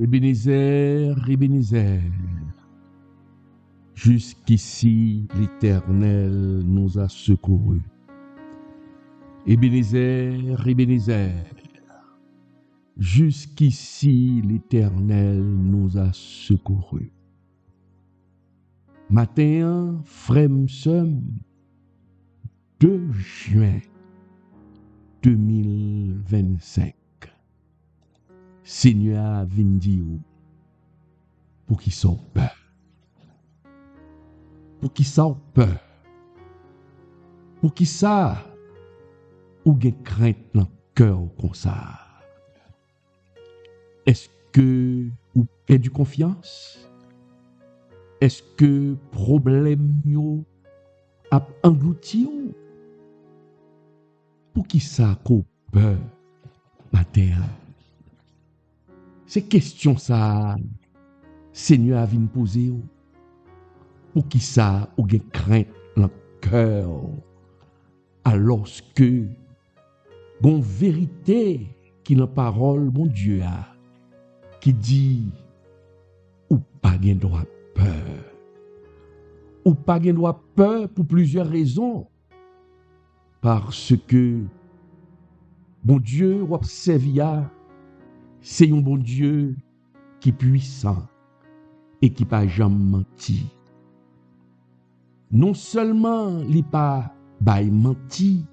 Ebenezer, Ebenezer, jusqu'ici l'Éternel nous a secourus. Ebenezer, Ebenezer, jusqu'ici l'Éternel nous a secourus. Matin, frère, somme, 2 juin 2025. Seigneur vient dire pour qui sont peur. Pour qui sont peur. Pour qui ça ou gen crainte dans le cœur comme ça. Est-ce que ou perdu confiance? Est-ce que problème yo a englouti ou? Pour qui ça qu'on peur matin? C'est question ça, Seigneur vient poser ou. Pour qui ça ou gen crainte dans le cœur? Alors que bon vérité qui dans parole mon Dieu a qui dit ou pas gen droit peur. Ou pas gen droit peur pour plusieurs raisons. Parce que bon Dieu ou observia c'est un bon Dieu qui est puissant et qui pas jamais menti. Non seulement il pas bay menti,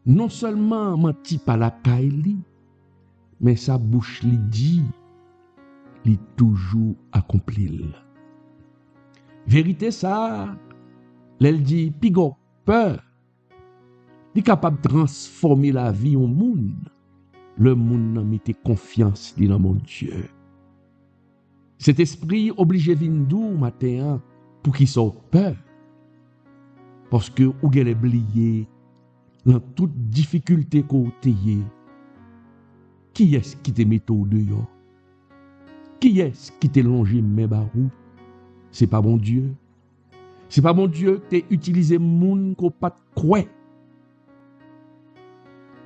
non seulement menti par la caille, mais sa bouche li dit, li toujours accompli. Vérité ça, l'elle dit pigo peur, li capable de transformer la vie en monde. Le monde n'a mis confiance dans mon Dieu. Cet esprit oblige vindou matin pour qu'il soit peur. Parce que ou gèle oublié dans toute difficulté qu'on t'ayé. Qui est-ce qui te met au dehors? Qui est-ce qui te longé mes barou? C'est pas bon Dieu. C'est pas bon Dieu que t'es utilisé moun ko pas quoi.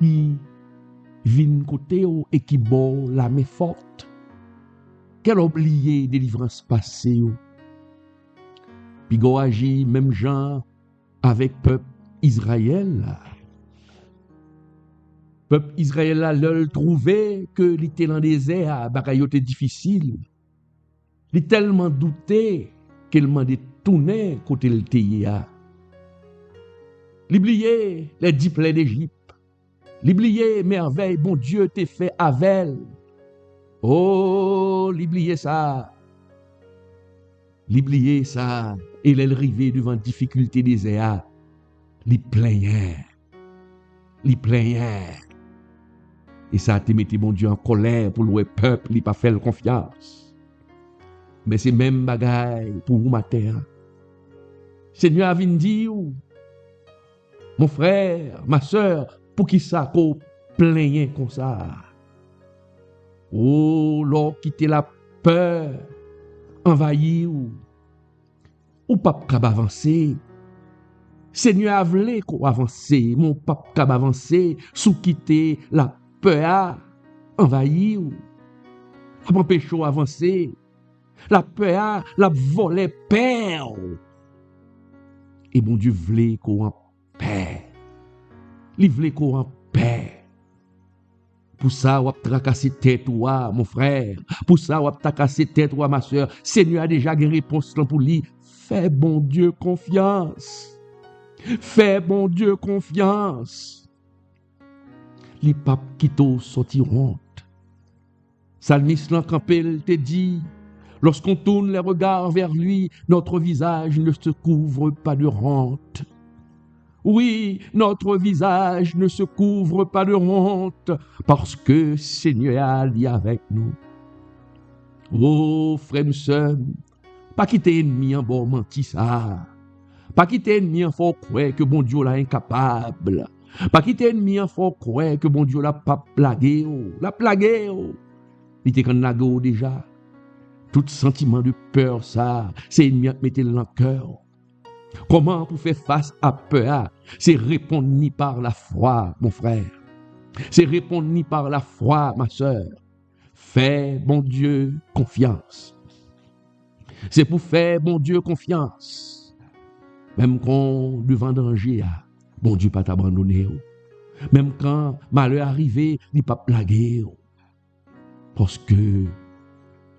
Qui vin côté et qui bon la main forte. Quel oublié délivrance passée. Puis go agi même genre avec peuple Israël. Peuple Israël là le trouvé que il était dans le désert, bagaille était difficile. Il tellement douté qu'il m'a détourné côté le théa. L'oublié les 10 plaies d'Égypte. L'oublié merveille bon Dieu t'a fait avec. Oh, l'oublié ça. L'oublié ça. Et elle arrivait devant difficulté désert. Li plaignait. Et ça te mettait mon Dieu en colère pour le peuple, il pas fait confiance. Mais c'est même bagaille pour vous matin. Seigneur a vient dire, mon frère, ma soeur, pour qui ça qu'on plaignait comme ça. Oh, l'or quitter la peur, envahir ou pas capable avancer. Seigneur a voulu qu'on avance, mon pas capable avancer, sous quitter la peur envahir ou empêcher avancer. La peur la voler peur. Et mon Dieu voulait qu'on en paix. Il voulait qu'on en paix. Pour ça, on a tracassé tête toi, mon frère. Pour ça, on a tracassé tête toi, ma soeur. Seigneur a déjà une réponse pour lui. Fais bon Dieu confiance. Fais bon Dieu confiance. Les papes qui t'ont sorti honte. Salmiste l'encampé te dit, lorsqu'on tourne les regards vers lui, notre visage ne se couvre pas de honte. Oui, notre visage ne se couvre pas de honte, parce que Seigneur est avec nous. Oh, frère, sœur, pas quitter ennemi en bon menti ça. Pas quitter ennemi en fort croire que bon Dieu l'a incapable. Pas quitter ennemi en fort croire que bon Dieu l'a pas plagué. La plagué. Il était quand nago déjà. Tout sentiment de peur ça, c'est ennemi à mettre dans le cœur. Comment pour faire face à peur? C'est répondre ni par la foi, mon frère. C'est répondre ni par la foi, ma soeur. faire, bon Dieu, confiance. C'est pour faire, bon Dieu, confiance. Même quand devant danger, bon Dieu pas t'abandonner. Même quand malheur arrivé, il pas plaguer. Parce que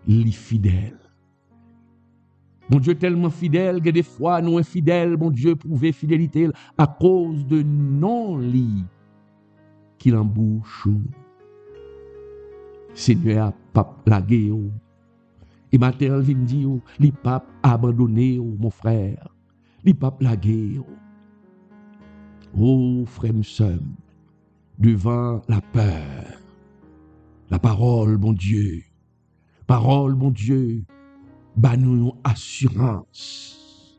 il est fidèle. Bon Dieu tellement fidèle que des fois nous infidèles, bon Dieu prouver fidélité à cause de non-lit qu'il embouche. Seigneur a pas plagué. Et matin, il vient dire, il pas abandonné, mon frère. Il pas plagué. Oh, frère, soeur, devant la peur, la parole, mon Dieu, bah nous une assurance.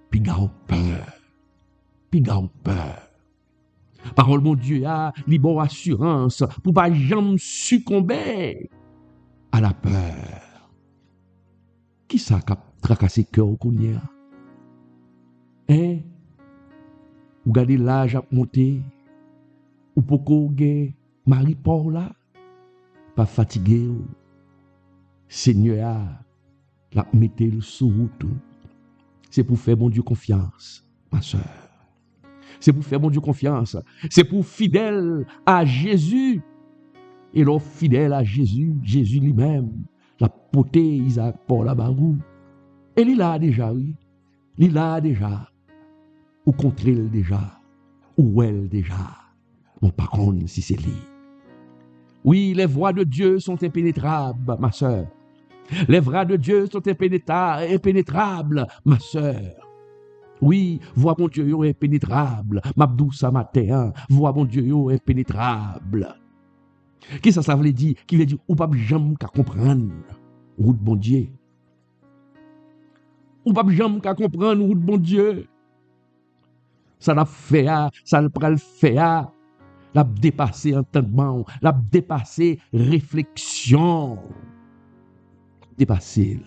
Puis garde peur. Parole, mon Dieu, a libre assurance pour pas jamais succomber à la peur. Qui ça qui a tracassé cœur qu'on y a? Hein? Ou gardez l'âge à monter, ou pourquoi Marie-Paul là, pas fatigué. Seigneur, la mettez le sous route. C'est pour faire mon Dieu confiance, ma soeur. C'est pour faire mon Dieu confiance. C'est pour fidèle à Jésus. Et l'on fidèle à Jésus, Jésus lui-même, la potée Isaac Paul la barou. Et il a déjà, oui. Il a déjà. Ou contre elle déjà. Ou elle déjà. Non, par contre, si c'est lui. Oui, les voies de Dieu sont impénétrables, ma soeur. Les voies de Dieu sont impénétrables, ma soeur. Oui, voix mon Dieu est impénétrable. M'abdou sa matin, voix mon Dieu est impénétrable. Qui ça veut dire? Qui veut dire ou pas jamais qu'à comprendre route bon Dieu. Ou pas jamais qu'à comprendre route bon Dieu. Ça l'a fait, ça le pral fait, l'a dépassé entendement, l'a dépassé réflexion. Dépassé.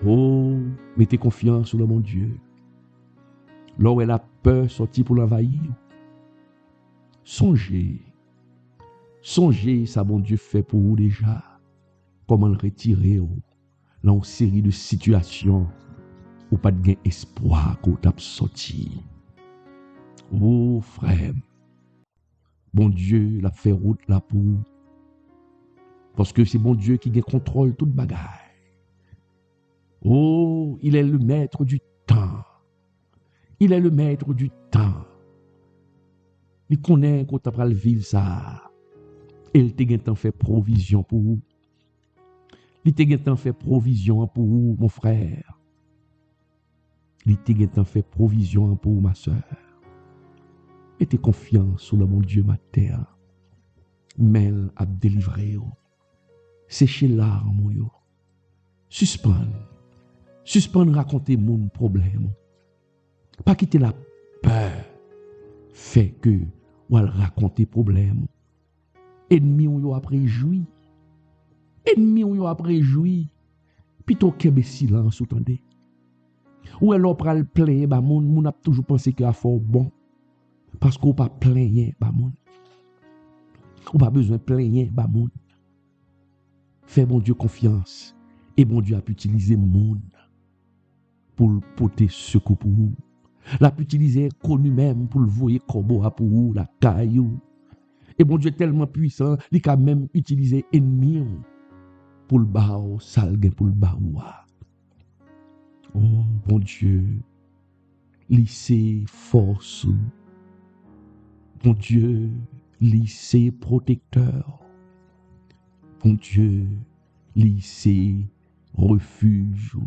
Oh, mettez confiance sur le mon Dieu. Là où elle a peur sortir pour l'envahir. Songez ça mon Dieu fait pour vous déjà. Comment le retirer dans une série de situations où pas de gain espoir qu'on t'a sorti. Oh frère, bon Dieu l'a fait route là pour vous. Parce que c'est bon Dieu qui contrôle toute bagaille. Oh, il est le maître du temps. Il est le maître du temps. Il connaît qu'on t'a le vivre ça. Il t'a fait provision pour vous. Il t'a fait provision pour vous, mon frère. Il t'a fait provision pour vous, ma soeur. Mettez confiance sur le mon Dieu, ma terre. Mel a délivré. Séchez larmes. Suspendre raconter mon problème. Pas quitter la peur. Fait que ou al raconter problème. Ennemi ou yo après joui. Ennemi ou yo après joui. Plutôt kebe silence ou tande. Ou elle pral plaindre ba moun a toujours pensé que a fort bon. Parce qu'on pas plaindre ba moun. Ou pas besoin de plaindre ba moun. Fais bon Dieu confiance et bon Dieu a pu utiliser monde pour le porter secours pour vous. L'a pu utiliser connu même pour le voyer corbeau pour vous, la caillou. Et bon Dieu est tellement puissant, il a même utilisé ennemi pour le bao, salgue pour le baoua. Oh bon Dieu, lycée force. Bon Dieu, lycée protecteur. Bon Dieu, lycée refuge.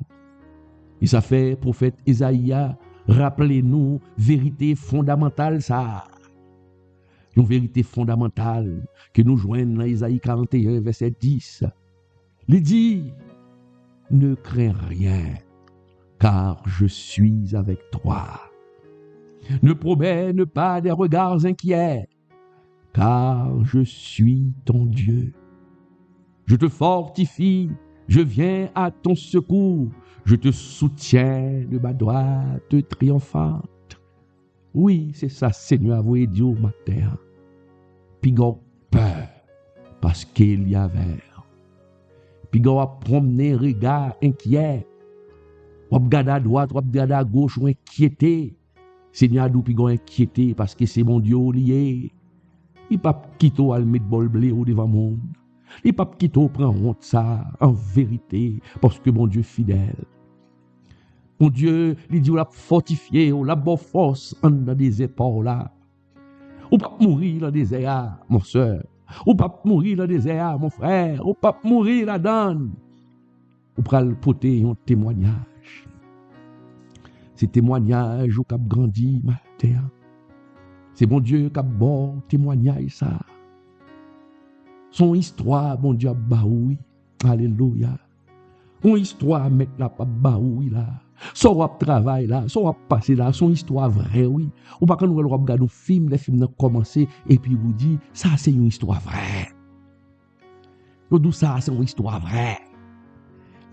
Et ça fait, prophète Isaïe, rappelez-nous, vérité fondamentale, ça. Une vérité fondamentale que nous joignons dans Isaïe 41, verset 10. Il dit, ne crains rien, car je suis avec toi. Ne promène pas des regards inquiets, car je suis ton Dieu. Je te fortifie, je viens à ton secours, je te soutiens de ma droite triomphante. Oui, c'est ça, Seigneur, vous et Dieu, ma terre. Pigon peur, parce qu'il y avait. Puis on va promener regard inquiet. On va regarder à droite, on va regarder à gauche, on inquiété. Seigneur nous puis inquiété parce que c'est mon Dieu lié. Il pas quitter à mettre bol blé au devant monde. Il pas quitter prend honte ça en vérité parce que mon Dieu fidèle. Mon Dieu, il dit, on l'a fortifié, on l'a bonne force en dans des épaules là. Ou pas mourir dans des désert, mon soeur. Ou pas mourir dans des désert, mon frère. Ou pas mourir là-dedans. Ou pas le porter un témoignage. C'est témoignage ou cap grandi, matin. C'est mon Dieu qui a bon témoignage ça. Son histoire, mon Dieu, baoui. Alléluia. Son histoire, mettre la pas baoui là. Son travail là, son passé là, son histoire vraie, oui. Ou pas quand nous regardons nos films, les films ont commencé, et puis vous dit, ça c'est une histoire vraie. Nous disons ça c'est une histoire vraie.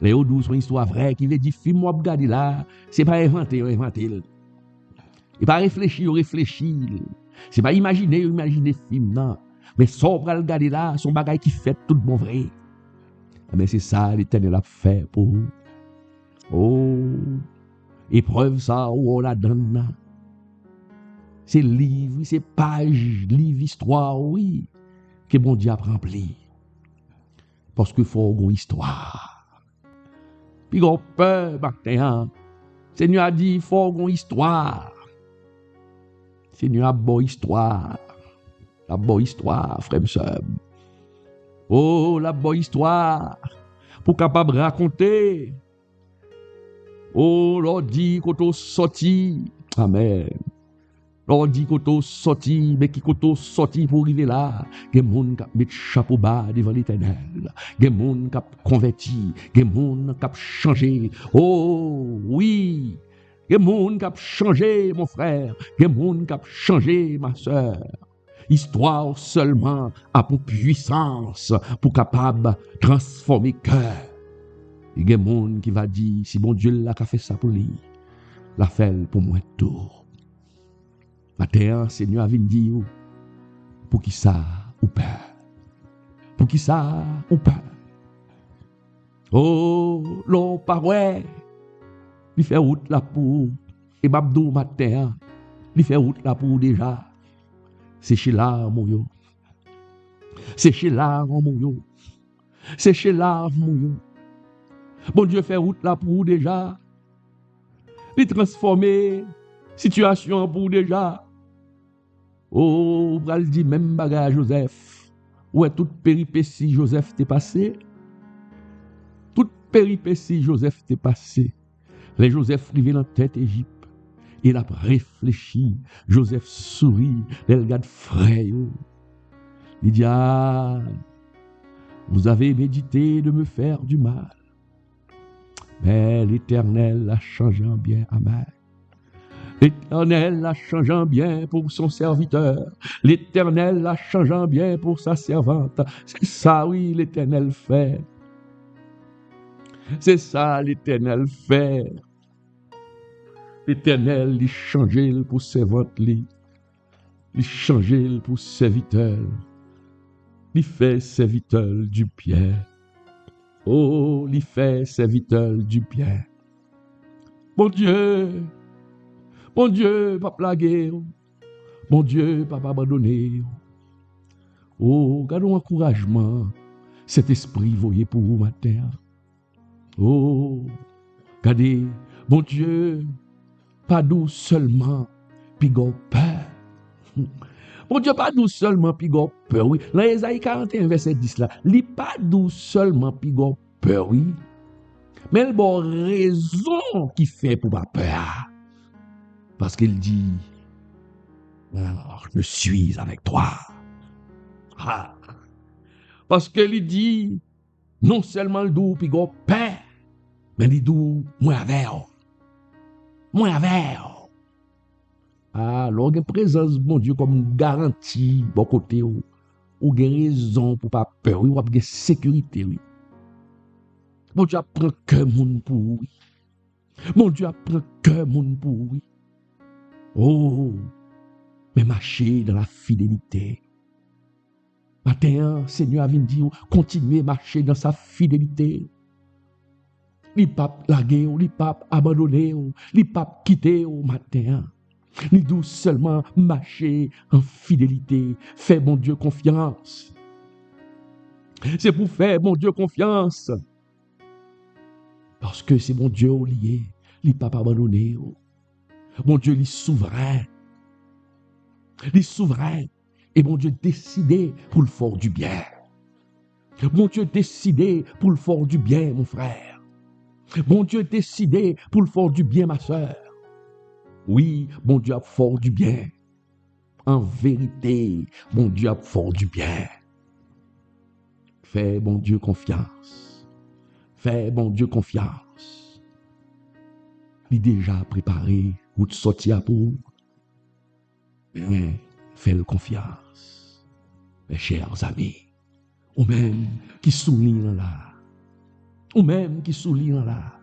Les autres c'est une histoire vraie qui veut dire, film, ou regarder là, c'est pas inventé, inventé. Et pas réfléchir, réfléchir. C'est pas imaginer film, non. Mais son bras le garder là, son bagage qui fait tout bon vrai. Mais c'est ça l'Éternel a fait pour vous. Oh, épreuve ça, où on la donne là. C'est livre, c'est page, livre, histoire, oui, que bon Dieu a rempli. Parce qu'il faut une histoire. Puis on peur, matin, Seigneur a dit, il faut une histoire. Seigneur a bonne histoire. La bonne histoire, frère et sœur. Oh, la bonne histoire. Pour capable raconter. Oh, l'on dit qu'on t'a sorti. Amen. L'on dit qu'on t'a sorti, mais qui qu'on t'a sorti pour arriver là. Il y a des gens qui mettent chapeau bas devant l'Éternel. Il y a des gens qui ont converti. Il y a des gens qui ont changé. Oh, oui. Il y a des gens qui ont changé, mon frère. Il y a des gens qui ont changé, ma soeur. Histoire seulement a pour puissance, pour capable transformer cœur. Il y a des gens qui va dire, si mon Dieu l'a fait ça pour lui, l'a fait pour moi tout. Matin, Seigneur a venu dire, pour qui ça ou peur? Pour qui ça ou peur? Oh, l'on paroi, il fait route là pour, et Babdou matin, il fait route là pour déjà. C'est chez là, mon yo. C'est chez là, mon yo. C'est chez là, mon yo. Bon Dieu fait route là pour déjà. Il transformer situation pour déjà. Oh, bral dit même bagage Joseph. Où est toute péripétie Joseph t'est passé? Toute péripétie Joseph t'est passé. Les Joseph arrivés dans tête Égypte. Il a réfléchi. Joseph sourit. Il regarde frère. Il dit, ah, vous avez médité de me faire du mal. Mais l'Éternel a changé en bien. Amen. L'Éternel a changé en bien pour son serviteur. L'Éternel a changé en bien pour sa servante. C'est ça, oui, l'Éternel fait. C'est ça, l'Éternel fait. L'Éternel, il changeait pour servante, il changeait pour serviteur. Il fait serviteur du bien. Oh, il fait serviteur du bien. Mon Dieu, pas plaguer. Mon Dieu, pas abandonner. Oh, gardons encouragement. Cet esprit voyez pour vous matin. Oh, regardez, mon Dieu, pas doux seulement, puis peur. Mon Dieu, pas doux seulement, puis peur, oui. Dans Ésaïe 41, verset 10, là, il pas doux seulement, puis peur, oui. Mais il y a une raison qui fait pour pas peur. Parce qu'il dit, alors, je suis avec toi. Ah. Parce qu'il dit, non seulement le doux, puis peur, mais il dit, moi avec. Moi avec. Alors, il y a une présence, mon Dieu, comme garantie, bon côté, ou une raison pour pas peur, ou une sécurité, oui. Mon Dieu apprend que mon pour oui. Mon Dieu apprend que mon pour oui. Oh, mais marcher dans la fidélité. Matin, Seigneur a venu dire, continuez à marcher dans sa fidélité. Li pape lagué, li pape abandonné, li pape quitté au matin. Li doux seulement marcher en fidélité. Fais mon Dieu confiance. C'est pour faire mon Dieu confiance. Parce que c'est mon Dieu au lié. Li pape abandonné. Mon Dieu, il est souverain. Il est souverain. Et mon Dieu décidé pour le fort du bien. Mon Dieu décidé pour le fort du bien, mon frère. Mon Dieu décidé pour le fort du bien, ma soeur. Oui, mon Dieu a fort du bien. En vérité, mon Dieu a fort du bien. Fais, mon Dieu, confiance. Fais, mon Dieu, confiance. Il est déjà préparé pour te sortir pour. Mais fais-le confiance. Mes chers amis, ou même qui soulignent là, ou même qui soulignent là,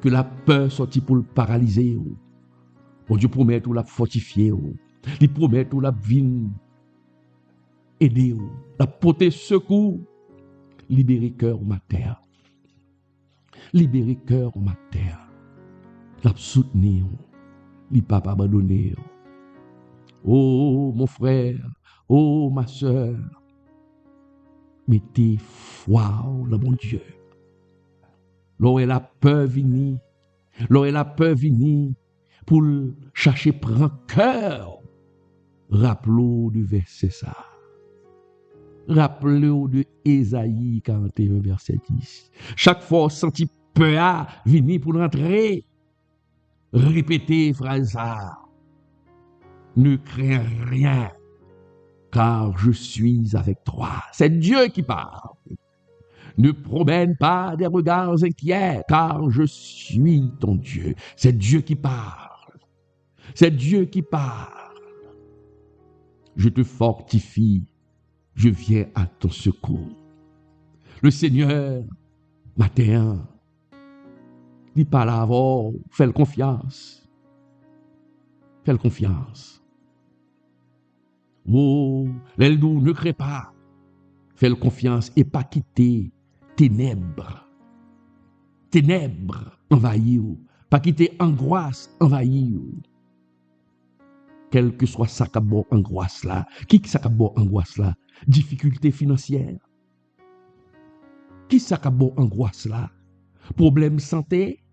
que la peur sortit pour le paralyser. Bon Dieu promet tout la fortifier. Il promet tout la vine aider, la porter secours. Libérer cœur ou ma terre. Libérer cœur ou ma terre. La soutenir. Il pas abandonner. Oh mon frère, oh ma soeur, mettez foi dans mon Dieu. L'aurait la peur vini, l'aurait la peur vini pour chercher prendre cœur. Rappelez-vous du verset ça. Rappelez-vous de Ésaïe 41, verset 10. Chaque fois, senti peur venir pour rentrer, répétez phrase ça. Ne crains rien, car je suis avec toi. C'est Dieu qui parle. Ne promène pas des regards inquiets, car je suis ton Dieu. C'est Dieu qui parle. C'est Dieu qui parle. Je te fortifie. Je viens à ton secours. Le Seigneur, matin, il parle avant, fais-le confiance. Fais-le confiance. Oh, l'eldou, ne crée pas. Fais-le confiance et pas quitter ténèbres. Ténèbres envahir. Pas quitter angoisse envahir. Quel que soit sa bon angoisse là. Qui sa bon angoisse là? Difficulté financière. Qui sa bon angoisse là? Problème santé.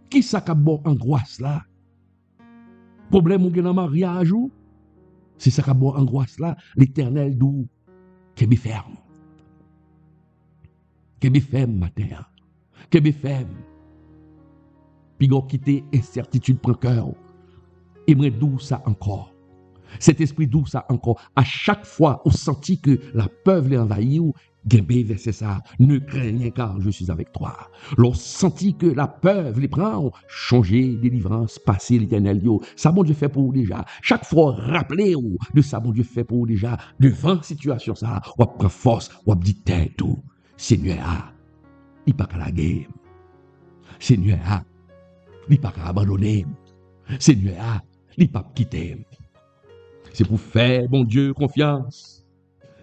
Qui sa bon angoisse là? Problème ou dans mariage ou? C'est ça bon angoisse là. L'Éternel d'où? Qu'est ferme. Qu'est ferme matin. Qu'est ferme. Puis go quitter incertitude prend cœur. Et moi d'où ça encore? Cet esprit d'où ça encore? À chaque fois, on sentit que la peur l'est envahie ou Gembé verset ça, ne crains rien car je suis avec toi. L'on sentit que la peur les prend, changer, délivrance, passer l'éternel. Ça bon Dieu fait pour vous déjà. Chaque fois, rappelez-vous de ça bon Dieu fait pour vous déjà. Devant situation ça, on prend force, on dit tête tout. Seigneur, il pas qu'à la guerre. Seigneur, il pas qu'à abandonner. Seigneur, il pas quitter. C'est pour faire, bon Dieu, confiance.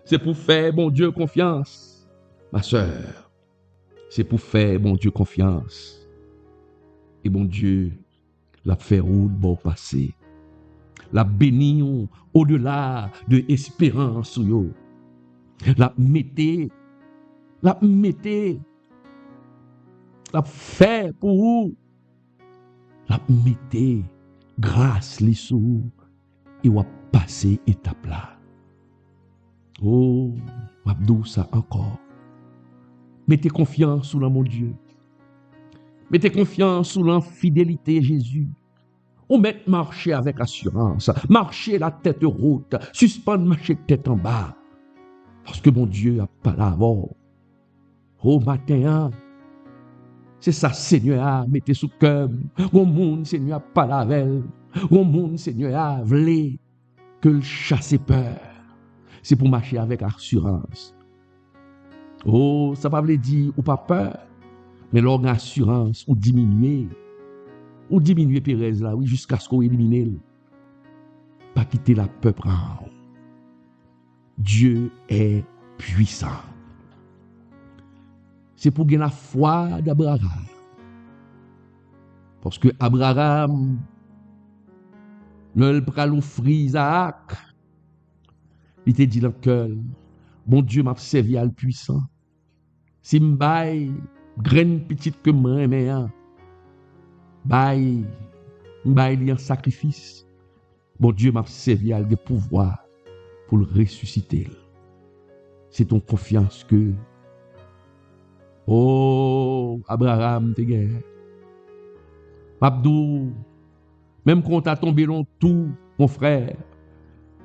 C'est pour faire, bon Dieu, confiance. Ma soeur, c'est pour faire, bon Dieu, confiance. Et bon Dieu, la faire roule bon passé. La bénir au-delà de espérance. La mettez, la faire pour vous. La mettez grâce les sous et on passer étape là. Oh, Abdou, ça encore. Mettez confiance sous mon Dieu. Mettez confiance sous l'infidélité Jésus. Ou mettre marcher avec assurance. Marcher la tête haute. Suspendre marcher tête en bas. Parce que mon Dieu a pas la avant. Au matin, c'est ça, Seigneur, mettez sous cœur. Au monde, Seigneur, pas la veille. Au monde, Seigneur, voulez que le chasse peur. C'est pour marcher avec assurance. Oh, ça ne veut pas dire ou pas peur, mais l'orgue assurance ou diminuer Pérez là, oui, jusqu'à ce qu'on élimine. Pas quitter la peur prendre. Dieu est puissant. C'est pour gagner la foi d'Abraham. Parce que Abraham, le pral offrir Isaac, il te dit dans le cœur, bon Dieu m'a servi à le puissant. Si m'baille, graine petite que moi, mais baille li un sacrifice. Bon Dieu m'a servi à le pouvoir pour le ressusciter. C'est ton confiance que, oh, Abraham te guerre. Abdou, même quand t'as tombé dans tout, mon frère,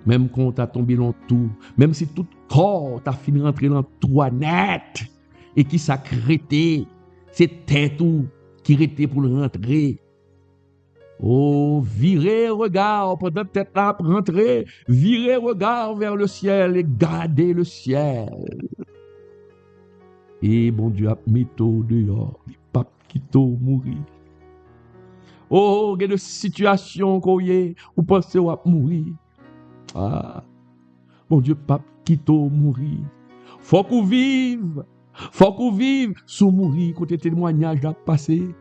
même quand t'as tombé dans tout, même si tout corps t'a fini rentrer dans toi net, et qui s'accrétait, c'est tête tout qui était pour le rentrer. Oh, virez regard pendant tête là pour rentrer, virez regard vers le ciel et gardez le ciel. Et bon Dieu a mis tout dehors, il pas quitter mourir. Oh, il y a des situations qu'on y est, ou pensez à mourir. Ah, bon Dieu, pas quitte mourir. Faut qu'on vive, sous mourir, côté témoignage a passé.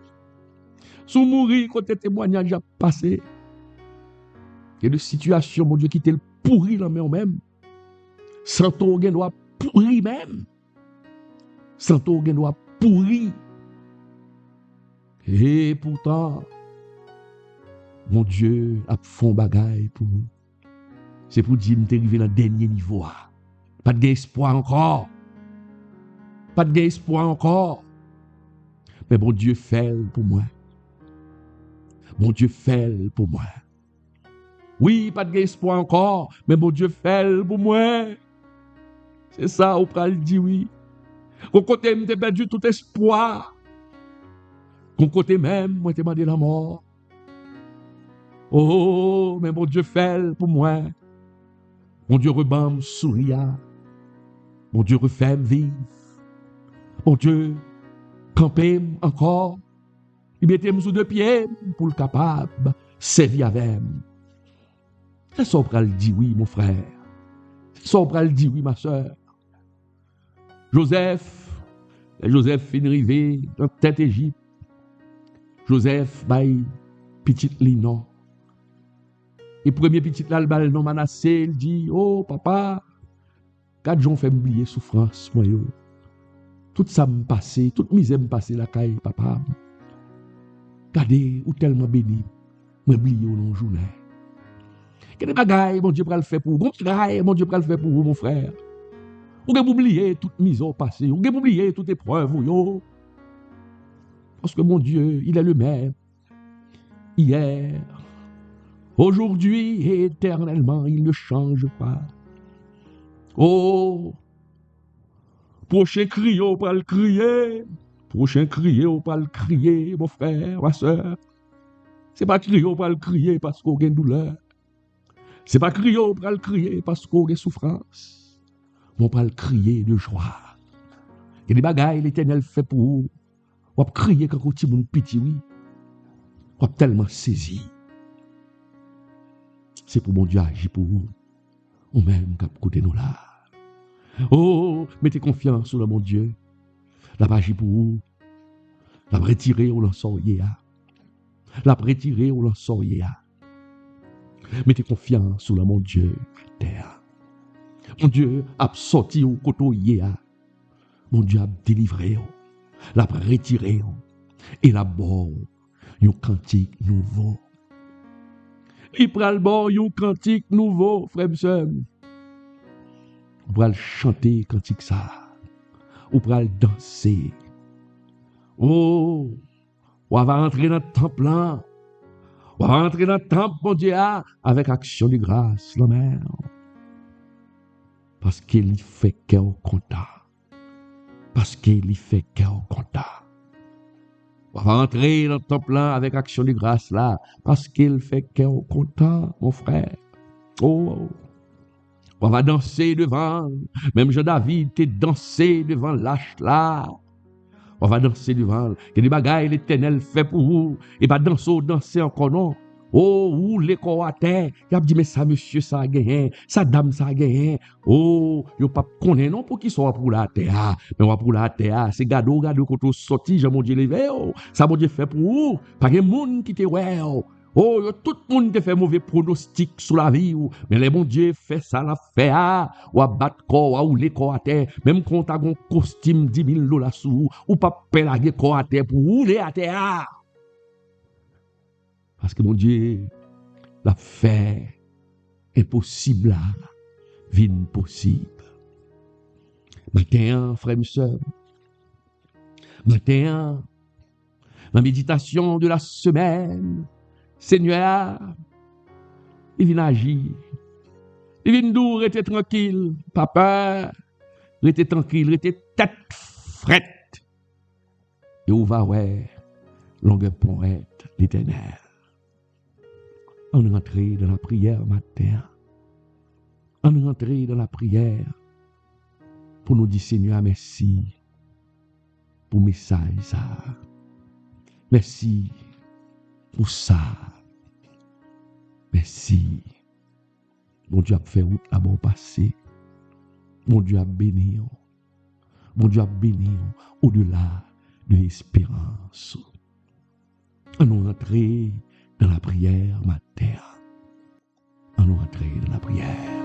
Sous mourir, côté témoignage a passé. Il y a des situations, mon Dieu, qui t'est pourri là même. Sans ton doit pourri même. Sans ton doit pourri. Et pourtant, mon Dieu a fait bagaille pour nous. C'est pour dire que nous arrivé dans le dernier niveau. Pas d'espoir encore. Pas d'espoir encore. Mais bon Dieu fait pour moi. Bon Dieu fait pour moi. Oui, pas d'espoir encore. Mais bon Dieu fait pour moi. C'est ça, on peut le dire oui. Au côté, je perdu tout espoir. Au côté même, moi, je demandé la mort. Oh, mais mon Dieu fait pour moi. Mon Dieu rebam souria. Mon Dieu refait vivre. Mon Dieu camper encore. Il mettait sous deux pieds pour le capable servir avec. C'est ça qu'on dit oui, mon frère. C'est ça qu'on dit oui, ma soeur. Joseph fin arrivé dans tête Égypte. Joseph baille petite linon. Et premier petit là, le non Manassé, il dit, oh papa, quatre jours fait oublier souffrance, moi yo. Tout ça me passé, toute misère me passé la caille, papa. Regardez, ou tellement béni, m'oublier au long journée. Quel bagaille, mon Dieu, pour le faire pour vous. Bon travail, mon Dieu, pour le faire pour vous, mon frère. Ou que vous oubliez toute misère passée, ou que vous oubliez toute épreuve, yo. Parce que mon Dieu, il est le même. Hier, aujourd'hui et éternellement, il ne change pas. Oh, prochain crier, on va le crier. Prochain crier, on va le crier, mon frère, ma soeur. C'est pas crier, on va le crier parce qu'on a une douleur. C'est pas crier, on va le crier parce qu'on a une souffrance. On va le crier de joie. Il y a des bagailles, l'Éternel fait pour vous. On va crier quand on petit monde petit, oui. On va tellement saisi. C'est pour mon Dieu agir pour vous. Ou même qu'à côté nous là. Oh, mettez confiance sur le mon Dieu. La agir pour vous. La retirer ou l'ensorier. La retirer ou l'ensorier. Mettez confiance sur le mon Dieu. Terre. Mon Dieu a sorti au côté. Mon Dieu a délivré. La retiré. Et la bon. Un cantique nouveau. Il prend le bon, un cantique nouveau, frère et sœur. On va chanter cantique ça. On va danser. Oh, on va entrer dans le temple là. On va entrer dans le temple, mon Dieu, avec action de grâce, la mère. Parce qu'il fait cœur content. Parce qu'il fait cœur content. On va entrer dans le temple là avec action de grâce là, parce qu'il fait cœur content, mon frère. Oh, on va danser devant, même Jean-David t'es dansé devant l'âge là. On va danser devant, il y a des bagailles l'Éternel fait pour vous, et pas danser encore non. Oh, ou les corps à terre. Y a dit, mais ça, monsieur, ça a gagné. Ça, dame, ça a gagné. Oh, yo pas connaît non pour qui soit pour la terre. Mais on pour la terre. C'est gado, quand on sorti, j'ai mon Dieu levé. Ça, mon Dieu fait pour vous. Pas de monde qui te ouais. Oh, yo, tout le monde te fait mauvais pronostic sur la vie. Mais les bon Dieu fait ça, la fait. Ou à battre corps, ou les corps à terre. Même quand t'as un costume 10 000 dollars sous, ou pas pélaguer corps à terre pour rouler à terre. Parce que mon Dieu, la fait impossible là, vine possible. Matin, frère et sœur, matin, la méditation de la semaine, Seigneur, il vient agir. Il vient nous rester tranquille, pas peur, rester tranquille, rester tête frette. Et où va ouais, longueur poète, l'Éternel. On est rentré dans la prière matin. On est rentré dans la prière pour nous dire Seigneur merci pour le message ça. Merci pour ça. Merci. Mon Dieu a fait route là bon passé. Mon Dieu a béni. Mon Dieu a béni au-delà de l'espérance. On est rentré dans la prière matin. On est rentré dans la prière.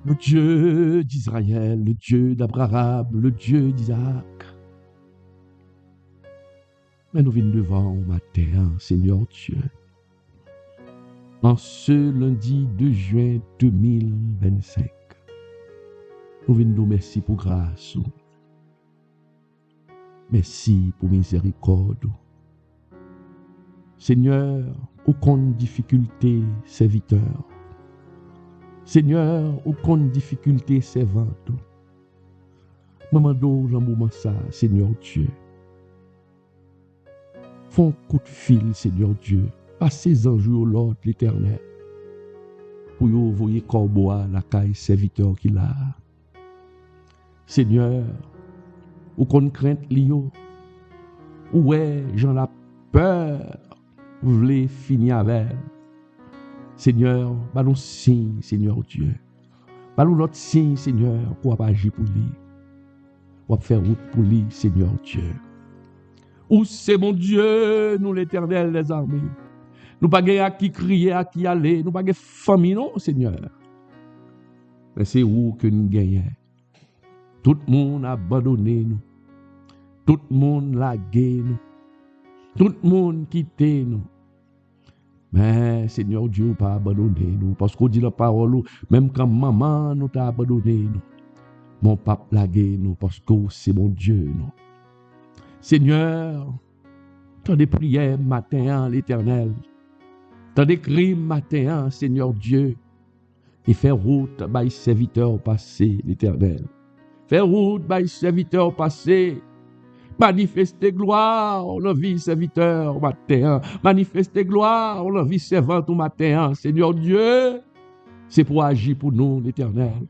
Le Dieu d'Israël, le Dieu d'Abraham, le Dieu d'Isaac. Mais nous venons devant au matin, Seigneur Dieu. En ce lundi 2 juin 2025, nous venons nous merci pour grâce. Merci pour miséricorde. Seigneur, aucune difficulté, serviteur. Seigneur, aucune difficulté, servante. Maman do, l'amour ça, Seigneur Dieu. Font coup de fil, Seigneur Dieu. Passez en jour l'ordre l'Éternel. Pour vous voyez corbeau la caille serviteur qu'il a. Seigneur, aucune crainte lio. Ouais, j'en ai peur. Vous voulez finir avec. Seigneur, ballon signe, Seigneur Dieu. Ballon notre signe, Seigneur, pour agir pour lui. Pour faire route pour lui, Seigneur Dieu. Où c'est mon Dieu, nous l'Éternel des armées. Nous pas à qui crier, à qui aller. Nous pas famille, non, Seigneur. Mais c'est où que nous gagnons. Tout le monde a abandonné nous. Tout le monde l'a lagué nous. Tout le monde quitté nous. Mais Seigneur Dieu pas abandonné nous. Parce qu'on dit la parole, même quand maman nous t'a abandonné nous. Mon pape lagué nous parce que c'est mon Dieu nous. Seigneur, tant de prières matin l'Éternel. Tant de cris matin, Seigneur Dieu. Et faire route by serviteur passé l'Éternel. Faire route by serviteur passé. Manifester gloire dans la vie serviteur au matin. Manifester gloire dans la vie servante au matin. Seigneur Dieu, c'est pour agir pour nous, l'Éternel.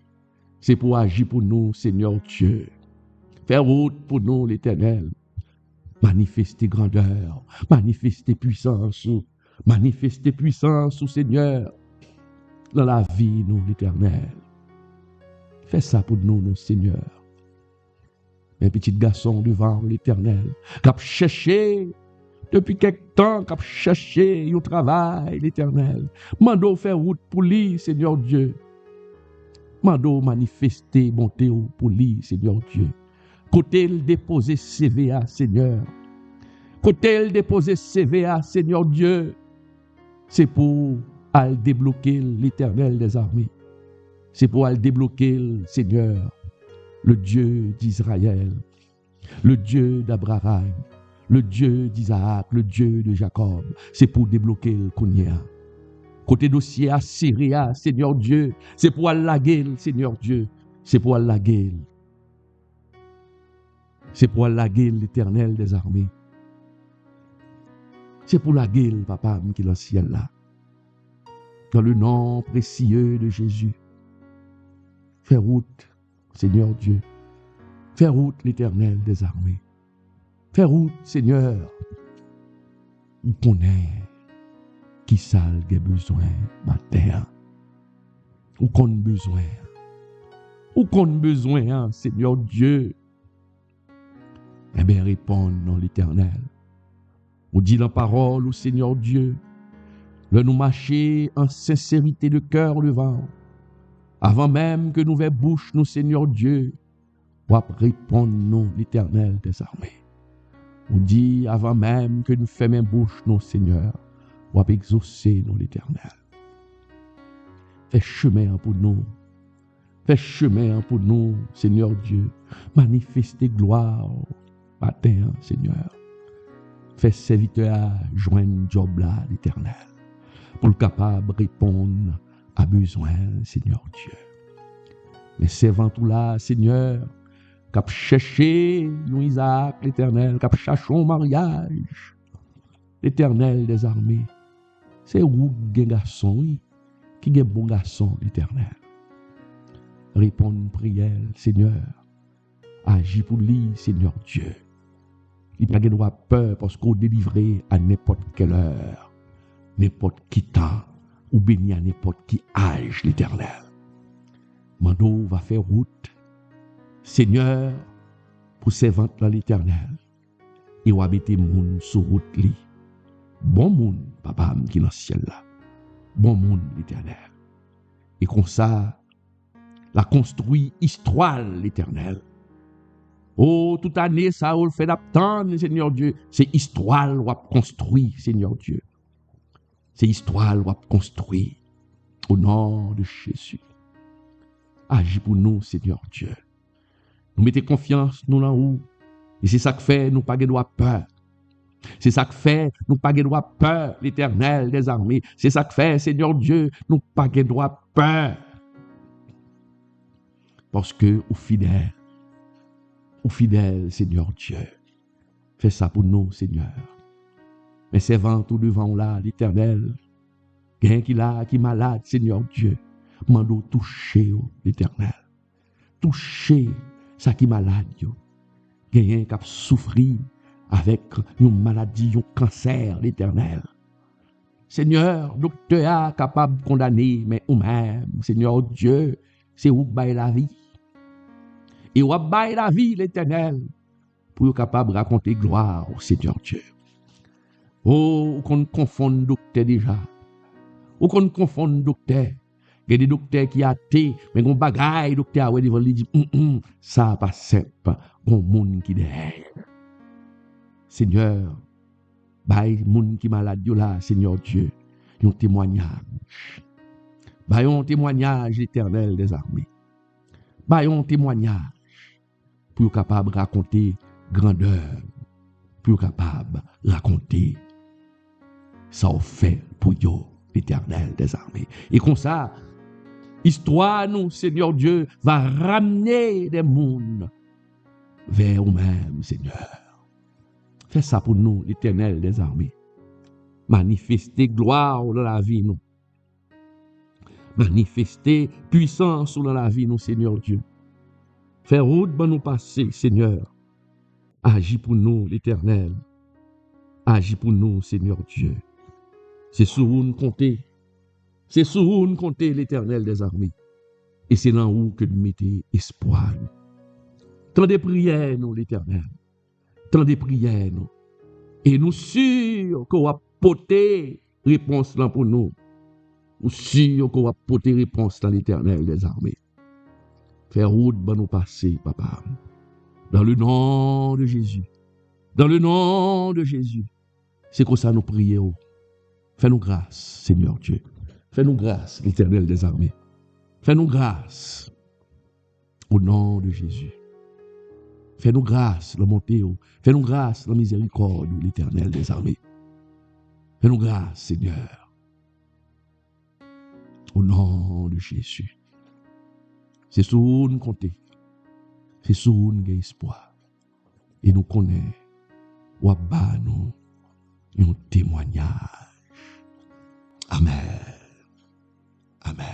C'est pour agir pour nous, Seigneur Dieu. Faire route pour nous, l'Éternel. Manifester grandeur, manifester puissance, Seigneur, dans la vie, nous, l'Éternel. Fais ça pour nous, nos Seigneur. Un petit garçon devant l'Éternel, qui a cherché, depuis quelque temps, qui a cherché au travail, l'Éternel. Mando faire route pour lui, Seigneur Dieu. Mando manifester, monter pour lui, Seigneur Dieu. Côté le déposer CVA, Seigneur. Côté le déposer CVA, Seigneur Dieu. C'est pour aller débloquer l'Éternel des armées. C'est pour aller débloquer, Seigneur, le Dieu d'Israël, le Dieu d'Abraham, le Dieu d'Isaac, le Dieu de Jacob. C'est pour débloquer le Kounia. Côté dossier à Syria, Seigneur Dieu, c'est pour aller laguer, Seigneur Dieu. C'est pour la guerre. C'est pour la guerre l'Éternel des armées. C'est pour la guerre, papa, qui est dans le ciel là. Dans le nom précieux de Jésus. Fais route, Seigneur Dieu. Fais route, l'Éternel des armées. Fais route, Seigneur. On connaît qui ça a besoin matin. Ou qu'on a besoin. Ou qu'on a besoin, Seigneur Dieu. Eh bien, réponds dans l'Éternel. On dit la parole au Seigneur Dieu. Le nous marcher en sincérité de cœur devant. Avant même que nous vers bouche, nous, Seigneur Dieu, ou répondre nous, l'Éternel des armées. On dit avant même que nous fermions bouche, nous, Seigneur, ou exaucer nous, l'Éternel. Fais chemin pour nous. Fais chemin pour nous, Seigneur Dieu. Manifestez gloire, matin, Seigneur. Fais serviteur joindre job là, l'Éternel, pour le capable répondre à besoin, Seigneur Dieu. Mais servant tout là, Seigneur, cap chercher nous Isaac, l'Éternel, cap cherchons mariage, l'Éternel des armées. C'est où un garçon, oui, qui est bon garçon, l'Éternel. Répondre prière, Seigneur. Agis pour lui, Seigneur Dieu. Il n'y a pas de peur parce qu'on délivre à n'importe quelle heure, n'importe qui temps, ou béni à n'importe qui âge, l'Éternel. Mando va faire route, Seigneur, pour servante là l'Éternel, et va mettre moun sur route li. Bon moun, papa qui est dans le ciel là. Bon moun, l'Éternel. Et comme ça, la construit histoire, l'Éternel. Oh, toute année, ça, on le fait d'attendre, Seigneur Dieu. C'est histoire, on va construire, Seigneur Dieu. C'est histoire, on va construire. Au nom de Jésus. Agis pour nous, Seigneur Dieu. Nous mettons confiance, nous, là haut. Et c'est ça que fait, nous pas de peur. C'est ça que fait, nous pas de peur, l'Éternel des armées. C'est ça que fait, Seigneur Dieu, nous pas de peur. Parce que, au fidèle, Seigneur Dieu, fais ça pour nous, Seigneur. Mais servant tout devant là, l'Éternel, quelqu'un qui est malade, Seigneur Dieu, mando toucher l'Éternel. Toucher ça qui est malade, quelqu'un qui a souffert avec une maladie, un cancer, l'Éternel. Seigneur, docteur capable de condamner, mais ou même, Seigneur Dieu, c'est où bailler la vie. Et ou bailler la vie, l'Éternel, pour être capable de raconter gloire au Seigneur Dieu. Oh, qu'on confond docteur déjà. Ou qu'on confond docteur. Il y a des docteurs qui athées, mais qu'on bagaille, docteur, ouais, ils disent, ça pas simple, bon monde qui derrière. Seigneur, baille monde qui malade là, Seigneur Dieu, un témoignage. Baille un témoignage éternel des armées. Baille un témoignage pour être capable de raconter grandeur, pour être capable de raconter ça fait pour yo, l'éternel des armées. Et comme ça, histoire nous, Seigneur Dieu, va ramener des mondes vers nous-mêmes, Seigneur. Fais ça pour nous, l'éternel des armées. Manifester gloire dans la vie, nous. Manifester puissance dans la vie, nous, Seigneur Dieu. Faire route pour nous passer, Seigneur. Agis pour nous, l'Éternel. Agis pour nous, Seigneur Dieu. C'est sur où nous compter. C'est sur où nous compter, l'Éternel des armées. Et c'est là où que nous mettons espoir. Tant de prières, nous, l'Éternel. Tant de prières, nous. Et nous sûrs qu'on va porter réponse là pour nous. Nous sûrs qu'on va porter réponse dans l'Éternel des armées. Faire route pour nous passer, papa. Dans le nom de Jésus. Dans le nom de Jésus. C'est comme ça nous prions. Fais-nous grâce, Seigneur Dieu. Fais-nous grâce, l'Éternel des armées. Fais-nous grâce. Au nom de Jésus. Fais-nous grâce, le montéo. Fais-nous grâce, la miséricorde, l'Éternel des armées. Fais-nous grâce, Seigneur. Au nom de Jésus. C'est sur nous compter. C'est sur nous qui espoir. Et nous connaissons, ou bas nous, un témoignage. Amen. Amen.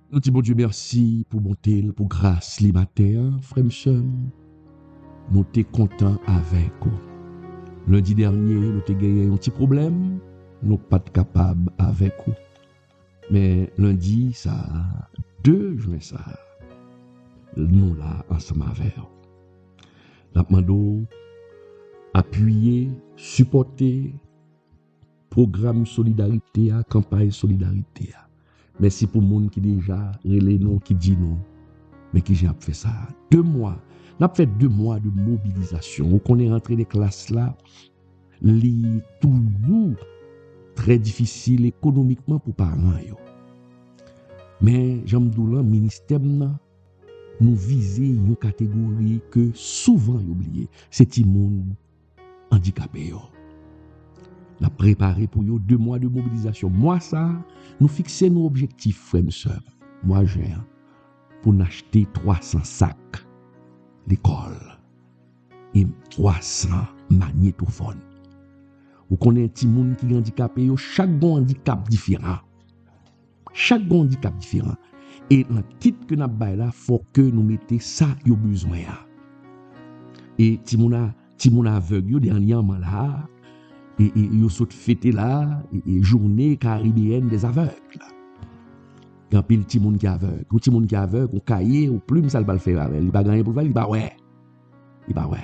Nous disons, bon Dieu, merci pour bonté, pour grâce, les matins, frères et sœurs. Nous sommes contents avec vous. Lundi dernier, nous avons gagné un petit problème. Nous ne sommes pas capables avec vous. Mais lundi, ça, 2 juin, ça, nous là, ensemble avec vous. Nous demandons appuyer, supporter, programme solidarité, campagne solidarité. Merci pour le monde qui déjà relève nous, qui dit non, mais qui j'ai fait ça. 2 mois. On a fait 2 mois de mobilisation. On est rentré des classes là, c'est toujours très difficile économiquement pour les parents. Mais j'aime dire le ministère nous viser une catégorie que souvent oublié, c'est les gens handicapés. On a préparé pour eux 2 mois de mobilisation. Moi, ça, nous fixons nos objectifs, frères et sœurs. Moi, j'ai pour acheter 300 sacs d'école et 300 magnétophones. Vous connaissez un petit monde qui est handicapé, chaque handicap différent. Chaque handicap différent. Et dans le titre que nous avons là, il faut que nous mettions ça au besoin. Et petit monde aveugle, dernièrement là, et ils sont fêtés là, et journée caribéenne des aveugles. Il y a un petit monde qui est aveugle. Un petit monde qui est aveugle, un cahier, ou plume, ça ne va le faire avec. Il va gagner pour le faire, il va ouais. Il va ouais.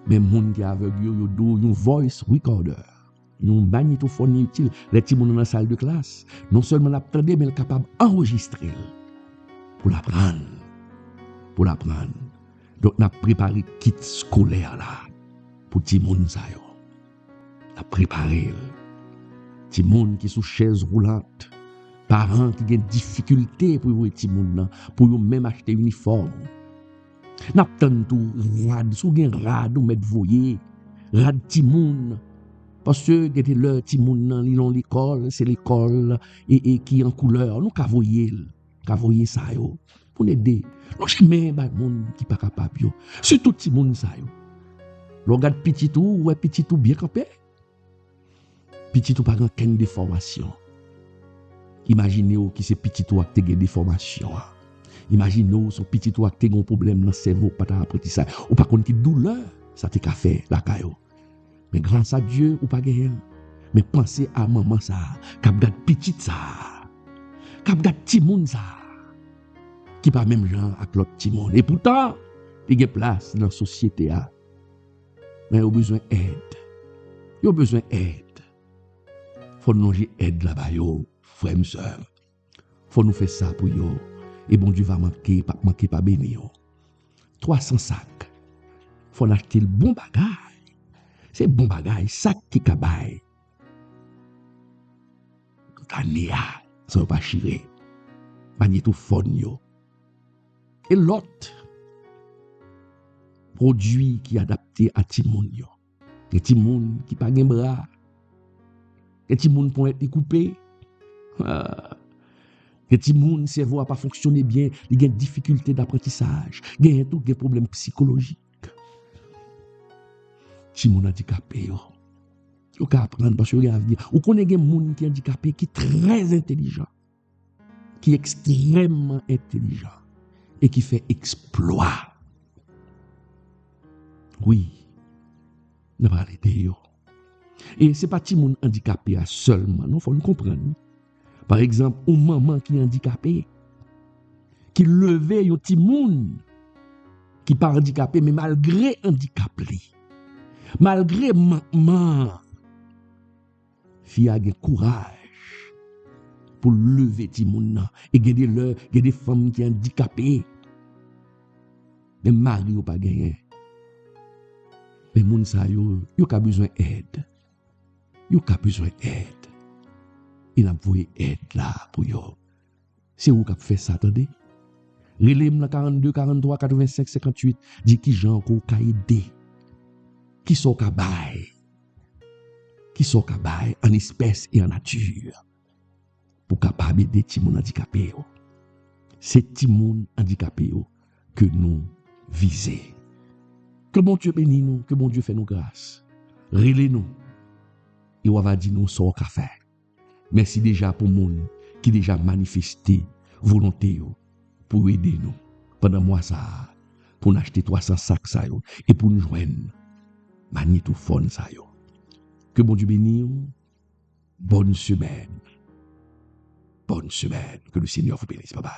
Mais le monde qui est aveugle, il y a un voice recorder. Il y a un magnétophone utile. Les petits monde dans la salle de classe, non seulement l'apprendre, mais il est capable d'enregistrer pour l'apprendre. Pour l'apprendre. Donc, on a préparé kit scolaire là, pour les petits monde ça. On a préparé. Petit monde qui est sous chaise roulante, parents qui ont des difficultés pour les petits monde, pour même acheter un uniforme. N'a pas tout rad, sous gen rad ou mettre voyer, rad petit monde. Parce que c'était le petit monde dans l'école, c'est l'école et qui est en couleur, nous ka voyer ça yo pour aider. Nous jamais ba monde qui pas capable yo. Surtout petit monde ça yo. L'on regarde petit tout, ouais petit tout bien campé. Petit ou pas grand ken de formation. Imaginez-vous qui c'est petit ou qui a des formations. Imaginez-vous son petit ou qui a un problème dans le cerveau, pas d'apprentissage. Ou pas contre qui douleur, ça te fait la caillou. Mais grâce à Dieu, ou pas gagner. Mais pensez à maman ça, k'ap gade petit ça. K'ap gade petit monde ça. Qui pas même genre avec l'autre petit monde. Et pourtant, il y a place dans la société. Mais il y a besoin d'aide. Il y a besoin d'aide. Faut nous aide là-bas, frères et sœurs. Faut nous faire ça pour yo. Et bon Dieu va manquer, pas béni. 300 sacs. Faut acheter le bon bagage. C'est bon bagage, sac qui kabaye. Tania, ça va pas chirer. Magnétophone yo. Et l'autre produit qui est adapté à Timoun yo. Et Timoun qui pas gen bras. Et Timoun pour être coupé. Et Timoun cerveau a pas fonctionné bien, il y a des difficultés d'apprentissage, il y a tout des problèmes psychologiques. Timoun handicapé yo. Yo ka apprendre parce que yo avenir. Ou connaît des moun qui handicapé qui très intelligent, qui est extrêmement intelligent et qui fait exploit. Oui. Ne pas arrêter yo. Et c'est pas Timoun handicapé seulement, non, faut nous comprendre. Par exemple, une maman qui est handicapée, qui levait un petit monde qui pas handicapé, mais malgré handicap, malgré maman, fille a du courage pour lever petit monde. Et il y a des femmes qui sont handicapées, mais mari ou pas gagné. Mais moun sa yo ka besoin d'aide. Yo ka besoin d'aide. Il a voué aide là pour yo. C'est où qu'a fait ça, attendez? Relève la 42, 43, 85, 58. Dit qui gens qu'on ka aider. Qui sont ka bail. Qui sont ka bail en espèce et en nature. Pour capable aider ti moun handicapé yo. C'est ti moun handicapé yo que nous visons. Que bon Dieu bénisse nous, que bon Dieu fait nous grâce. Relève-nous. Et on va dire nous ce qu'on fait. Merci déjà pour moun qui déjà manifesté volonté pour aider nous pendant mois ça pour nous acheter 300 sacs ça et pour nous joindre magnétophone ça yo. Que bon Dieu bénisse. Bonne semaine. Bonne semaine. Que le Seigneur vous bénisse. Bye bye.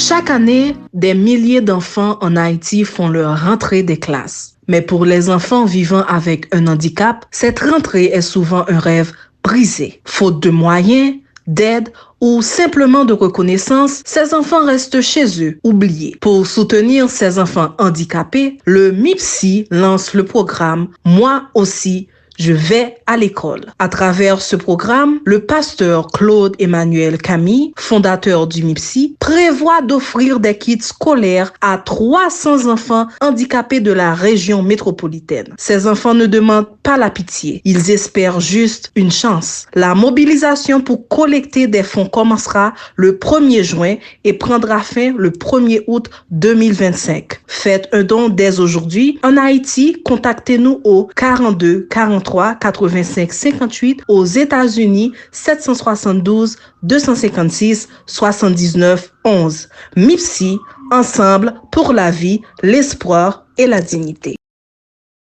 Chaque année, des milliers d'enfants en Haïti font leur rentrée des classes. Mais pour les enfants vivant avec un handicap, cette rentrée est souvent un rêve brisé. Faute de moyens, d'aide ou simplement de reconnaissance, ces enfants restent chez eux, oubliés. Pour soutenir ces enfants handicapés, le MIPSI lance le programme Moi aussi, je vais à l'école. À travers ce programme, le pasteur Claude Emmanuel Camille, fondateur du MIPSI, prévoit d'offrir des kits scolaires à 300 enfants handicapés de la région métropolitaine. Ces enfants ne demandent pas la pitié, ils espèrent juste une chance. La mobilisation pour collecter des fonds commencera le 1er juin et prendra fin le 1er août 2025. Faites un don dès aujourd'hui. En Haïti, contactez-nous au 42 43 85 58, aux États-Unis 772 256 79 11. MIPSI, ensemble pour la vie, l'espoir et la dignité.